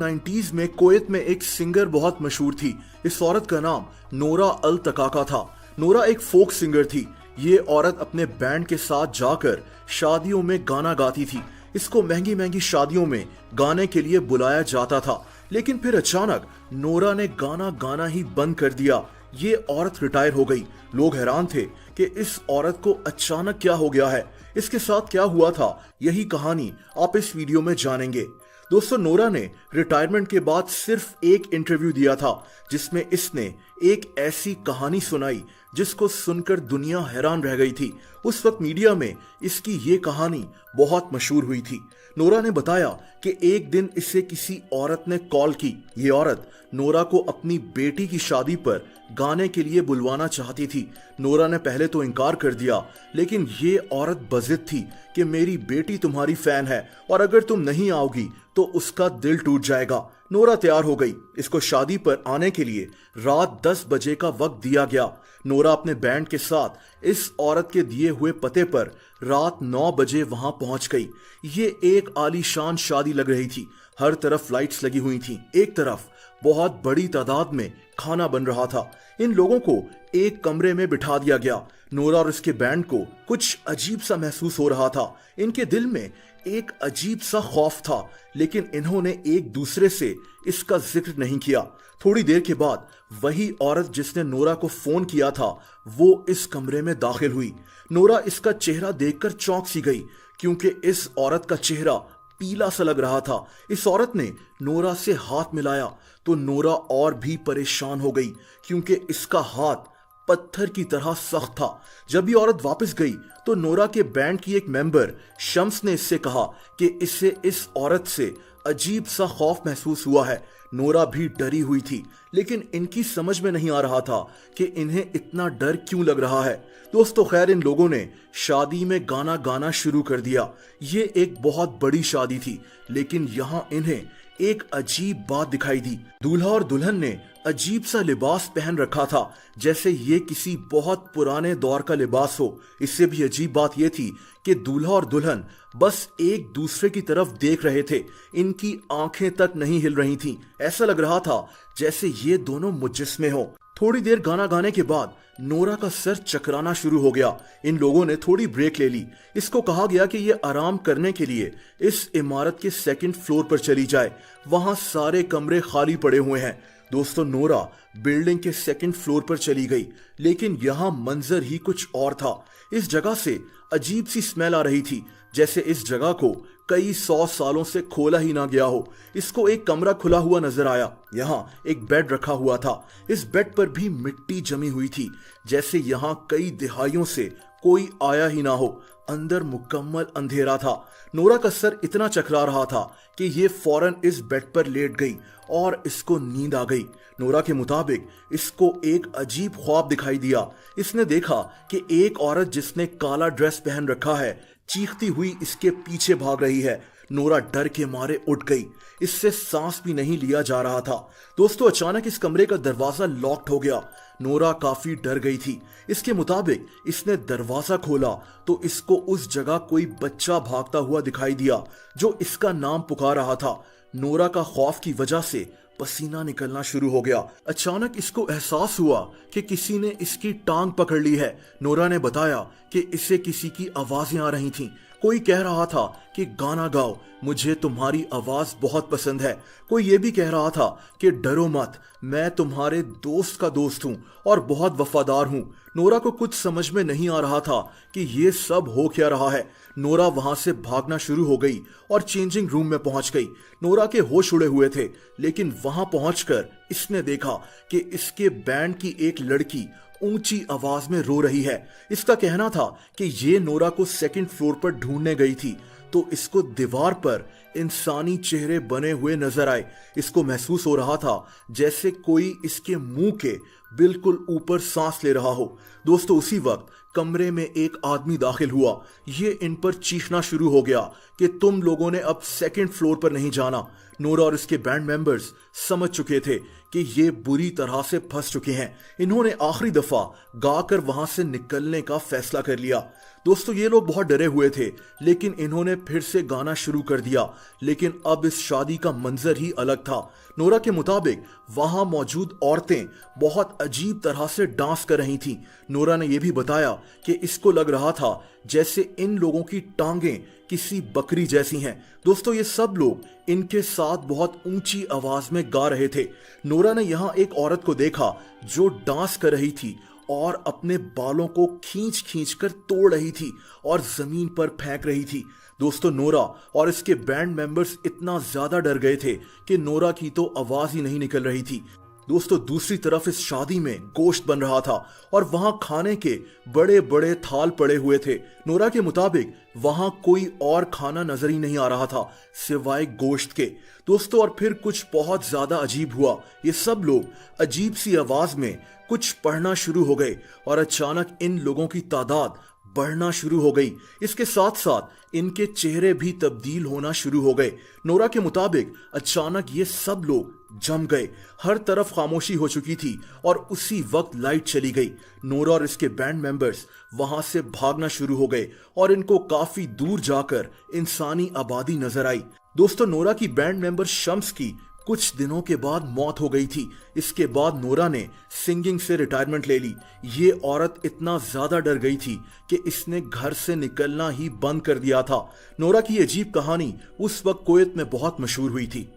90s में Kuwait में एक सिंगर बहुत मशहूर थी। इस औरत का नाम नोरा अल तकाका था। नोरा एक फोक सिंगर थी। ये औरत अपने बैंड के साथ जाकर शादियों में गाना गाती थी। इसको महंगी महंगी शादियों में गाने के लिए बुलाया जाता था, लेकिन फिर अचानक नोरा ने गाना गाना ही बंद कर दिया। ये औरत रिटायर हो गई। लोग हैरान थे कि इस औरत को अचानक क्या हो गया है, इसके साथ क्या हुआ था। यही कहानी आप इस वीडियो में जानेंगे। दोस्तों, नोरा ने रिटायरमेंट के बाद सिर्फ एक इंटरव्यू दिया था जिसमें इसने एक ऐसी कहानी सुनाई जिसको सुनकर दुनिया हैरान रह गई थी। उस वक्त मीडिया में इसकी ये कहानी बहुत मशहूर हुई थी। नोरा ने बताया कि एक दिन इसे किसी औरत ने कॉल की। ये औरत नोरा को अपनी बेटी की शादी पर गाने के लिए बुलवाना चाहती थी। नोरा ने पहले तो इनकार कर दिया, लेकिन ये औरत बजिद थी कि मेरी बेटी तुम्हारी फैन है और अगर तुम नहीं आओगी तो उसका दिल टूट जाएगा। नोरा तैयार हो गई। इसको शादी पर आने के लिए रात 10 बजे का वक्त दिया गया। नोरा अपने बैंड के साथ इस औरत के दिए हुए पते पर रात 9 बजे वहां पहुंच गई। ये एक आलीशान शादी लग रही थी। हर तरफ लाइट्स लगी हुई थी। एक तरफ बहुत बड़ी तादाद में खाना बन रहा था। इन लोगों को एक कमरे में बिठा दिया गया। नोरा और इसके बैंड को कुछ अजीब सा महसूस हो रहा था। इनके दिल में एक अजीब सा खौफ था, लेकिन इन्होंने एक दूसरे से इसका जिक्र नहीं किया। थोड़ी देर के बाद वही औरत जिसने नोरा को फोन किया था वो इस कमरे में दाखिल हुई। नोरा इसका चेहरा देखकर चौंक सी गई, क्योंकि इस औरत का चेहरा पीला सा लग रहा था। इस औरत ने नोरा से हाथ मिलाया तो नोरा और भी परेशान हो गई, क्योंकि इसका हाथ पत्थर की तरह सख्त था। जब ये औरत वापस गई तो नोरा के बैंड की एक मेंबर शम्स ने इससे कहा कि इसे इस औरत से अजीब सा खौफ महसूस हुआ है। नोरा भी डरी हुई थी, लेकिन इनकी समझ में नहीं आ रहा था कि इन्हें इतना डर क्यों लग रहा है। दोस्तों, खैर, इन लोगों ने शादी में गाना गाना शुरू कर दिया। ये एक बहुत बड़ी शादी थी, लेकिन यहाँ इन्हें एक अजीब बात दिखाई दी। दूल्हा और दुल्हन ने अजीब सा लिबास पहन रखा था, जैसे ये किसी बहुत पुराने दौर का लिबास हो। इससे भी अजीब बात यह थी कि दूल्हा और दुल्हन बस एक दूसरे की तरफ देख रहे थे। इनकी आंखें तक नहीं हिल रही थीं। ऐसा लग रहा था जैसे ये दोनों मुजस्मे हो। थोड़ी देर गाना गाने के बाद नोरा का सर चकराना शुरू हो गया। इन लोगों ने थोड़ी ब्रेक ले ली। इसको कहा गया कि ये आराम करने के लिए इस इमारत के सेकंड फ्लोर पर चली जाए। वहां सारे कमरे खाली पड़े हुए हैं। दोस्तों, नोरा बिल्डिंग के सेकंड फ्लोर पर चली गई, लेकिन यहाँ मंजर ही कुछ और था। इस जगह से अजीब सी स्मेल आ रही थी, जैसे इस जगह को कई 100 सालों से खोला ही ना गया हो। इसको एक कमरा खुला हुआ नजर आया। यहाँ एक बेड रखा हुआ था। इस बेड पर भी मिट्टी जमी हुई थी, जैसे यहाँ कई दिहाइयों से कोई आया ही ना हो। अंदर मुकम्मल अंधेरा था। नोरा का सर इतना चकरा रहा था कि ये फौरन इस बेड पर लेट गई और इसको नींद आ गई। नोरा के मुताबिक इसको एक अजीब ख्वाब दिखाई दिया। इसने देखा कि एक औरत जिसने काला ड्रेस पहन रखा है चीखती हुई इसके पीछे भाग रही है। नोरा डर के मारे उठ गई। इससे सांस भी नहीं लिया जा रहा था। दोस्तों, अचानक इस कमरे का दरवाजा लॉक्ड हो गया। नोरा काफी डर गई थी। इसके मुताबिक इसने दरवाजा खोला तो इसको उस जगह कोई बच्चा भागता हुआ दिखाई दिया जो इसका नाम पुकार रहा था। नोरा का खौफ की वजह से पसीना निकलना शुरू हो गया। अचानक इसको एहसास हुआ कि किसी ने इसकी टांग पकड़ ली है। नोरा ने बताया कि इसे किसी की आवाजें आ रही थीं। कोई कह रहा था कि गाना गाओ, मुझे तुम्हारी आवाज बहुत पसंद है। कोई ये भी कह रहा था कि डरो मत, मैं तुम्हारे दोस्त का दोस्त हूँ और बहुत वफादार हूँ। नोरा को कुछ समझ में नहीं आ रहा था कि ये सब हो क्या रहा है। नोरा वहां से भागना शुरू हो गई और चेंजिंग रूम में पहुंच गई। नोरा के होश उड़े हुए थे, लेकिन वहां पहुंचकर इसने देखा कि इसके बैंड की एक लड़की ऊंची आवाज में रो रही है। इसका कहना था कि ये नोरा को सेकंड फ्लोर पर ढूंढने गई थी, तो इसको दीवार पर इंसानी चेहरे बने हुए नजर आए। इसको महसूस हो रहा था जैसे कोई इसके मुंह के बिल्कुल ऊपर सांस ले रहा हो। दोस्तों, उसी वक्त कमरे में एक आदमी दाखिल हुआ। ये इन पर चीखना शुरू हो गया कि तुम लोगों ने अब सेकंड फ्लोर पर नहीं जाना। नोरा और इसके बैंड मेंबर्स समझ चुके थे कि ये बुरी तरह से फंस चुके हैं। इन्होंने आखिरी दफा गाकर वहां से निकलने का फैसला कर लिया। दोस्तों ये लोग बहुत डरे हुए थे, लेकिन इन्होंने फिर से गाना शुरू कर दिया। लेकिन अब इस शादी का मंजर ही अलग था। नोरा के मुताबिक वहां मौजूद औरतें बहुत अजीब तरह से डांस कर रही थीं। नोरा ने यह भी बताया कि इसको लग रहा था जैसे इन लोगों की टांगें किसी बकरी जैसी हैं। दोस्तों ये सब लोग इनके साथ बहुत ऊंची आवाज में गा रहे थे। नोरा ने यहां एक औरत को देखा जो डांस कर रही थी और अपने बालों को खींच खींच कर तोड़ रही थी और जमीन पर फेंक रही थी। दोस्तों नोरा और इसके बैंड मेंबर्स इतना ज्यादा डर गए थे कि नोरा की तो आवाज ही नहीं निकल रही थी। दोस्तों दूसरी तरफ इस शादी में गोश्त बन रहा था और वहां खाने के बड़े बड़े थाल पड़े हुए थे। नोरा के मुताबिक वहां कोई और खाना नजर ही नहीं आ रहा था सिवाय गोश्त के। दोस्तों और फिर कुछ बहुत ज्यादा अजीब हुआ। ये सब लोग अजीब सी आवाज में कुछ पढ़ना शुरू हो गए और अचानक इन लोगों की तादाद बढ़ना शुरू हो गई। इसके साथ साथ इनके चेहरे भी तब्दील होना शुरू हो गए। नोरा के मुताबिक अचानक ये सब लोग जम गए। हर तरफ खामोशी हो चुकी थी और उसी वक्त लाइट चली गई। नोरा और इसके बैंड मेंबर्स वहां से भागना शुरू हो गए और इनको काफी दूर जाकर इंसानी आबादी नजर आई। दोस्तों नोरा की बैंड मेंबर शम्स की कुछ दिनों के बाद मौत हो गई थी। इसके बाद नोरा ने सिंगिंग से रिटायरमेंट ले ली। ये औरत इतना ज्यादा डर गई थी कि इसने घर से निकलना ही बंद कर दिया था। नोरा की अजीब कहानी उस वक्त कुवैत में बहुत मशहूर हुई थी।